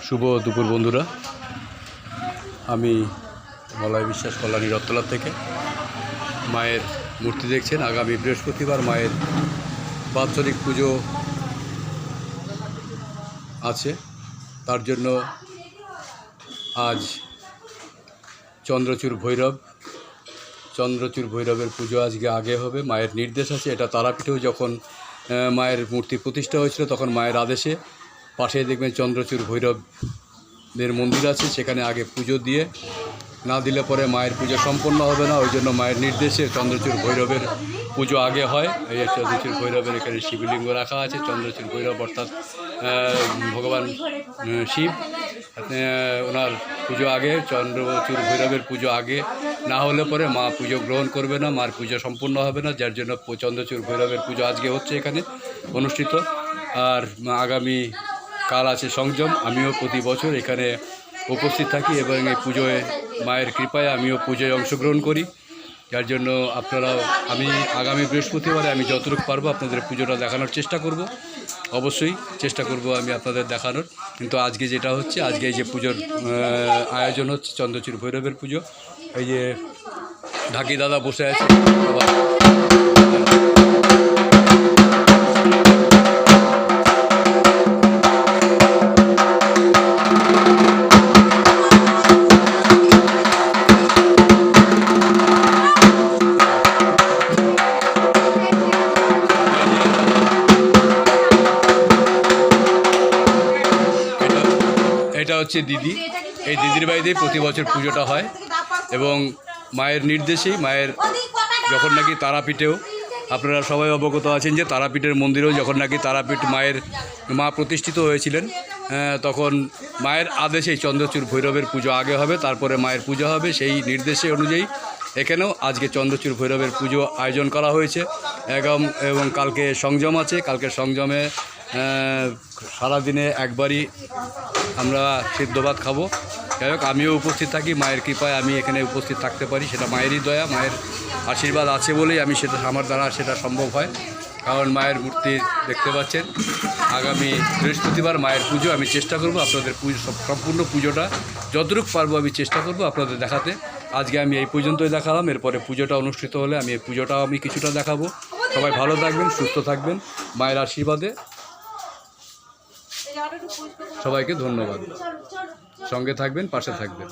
শুভ দুপুর বন্ধুরা, আমি মলয় বিশ্বাস কল্যাণী রত্তলা থেকে। মায়ের মূর্তি দেখছেন। আগামী বৃহস্পতিবার মায়ের বাৎসরিক পুজো আছে, তার জন্য আজ চন্দ্রচূড় ভৈরবের পুজো আজকে আগে হবে। মায়ের নির্দেশ আছে। এটা তারাপীঠেও যখন মায়ের মূর্তি প্রতিষ্ঠা হয়েছিল তখন মায়ের আদেশে পাশে দেখবেন চন্দ্রচূড় ভৈরবের মন্দির আছে, সেখানে আগে পুজো দিয়ে না দিলে পরে মায়ের পুজো সম্পন্ন হবে না। ওই জন্য মায়ের নির্দেশে চন্দ্রচূড় ভৈরবের পুজো আগে হয়। এই চন্দ্রচূড় ভৈরবের এখানে শিবলিঙ্গ রাখা আছে। চন্দ্রচূড় ভৈরব অর্থাৎ ভগবান শিব, ওনার পুজো আগে, চন্দ্রচূড় ভৈরবের পুজো আগে না হলে পরে মা পুজো গ্রহণ করবে না, মার পুজো সম্পূর্ণ হবে না। যার জন্য চন্দ্রচূড় ভৈরবের পুজো আজকে হচ্ছে এখানে অনুষ্ঠিত। আর আগামী কাল আছে সংযম। আমিও প্রতি বছর এখানে উপস্থিত থাকি এবং এই পুজোয় মায়ের কৃপায় আমিও পুজোয় অংশগ্রহণ করি। যার জন্য আমি আগামী বৃহস্পতিবারে আমি যতটুকু পারবো আপনাদের পুজোটা দেখানোর চেষ্টা করব। অবশ্যই চেষ্টা করব আমি আপনাদের দেখানোর। কিন্তু আজকে যেটা হচ্ছে, আজকে এই যে পুজোর আয়োজন হচ্ছে চন্দ্রচূড় ভৈরবের পুজো, এই যে ঢাকি দাদা বসে আছে, এটা হচ্ছে দিদি। এই দিদির বাড়িতেই প্রতি বছর পুজোটা হয় এবং মায়ের নির্দেশেই মায়ের যখন নাকি তারাপীঠেও, আপনারা সবাই অবগত আছেন যে তারাপীঠের মন্দিরেও যখন নাকি তারাপীঠ মা প্রতিষ্ঠিত হয়েছিলেন, তখন মায়ের আদেশেই চন্দ্রচূড় ভৈরবের পুজো আগে হবে, তারপরে মায়ের পুজো হবে। সেই নির্দেশে অনুযায়ী এখানেও আজকে চন্দ্রচূড় ভৈরবের পুজো আয়োজন করা হয়েছে এবং কালকে সংযম আছে। কালকে সংযমে সারাদিনে একবারই আমরা সিদ্ধ ভাত খাবো। যাই হোক, আমিও উপস্থিত থাকি। মায়ের কৃপায় আমি এখানে উপস্থিত থাকতে পারি, সেটা মায়েরই দয়া, মায়ের আশীর্বাদ আছে বলেই আমার দ্বারা সেটা সম্ভব হয়। কারণ মায়ের মূর্তি দেখতে পাচ্ছেন। আগামী বৃহস্পতিবার মায়ের পুজো, আমি চেষ্টা করব আপনাদের সম্পূর্ণ পুজোটা যতটুকু পারবো আমি চেষ্টা করব আপনাদের দেখাতে। আজকে আমি এই পর্যন্তই দেখালাম। এরপরে পুজোটা অনুষ্ঠিত হলে আমি এই পুজোটাও আমি কিছুটা দেখাবো। সবাই ভালো থাকবেন, সুস্থ থাকবেন, মায়ের আশীর্বাদে। সবাইকে ধন্যবাদ। সঙ্গে থাকবেন, পাশে থাকবেন।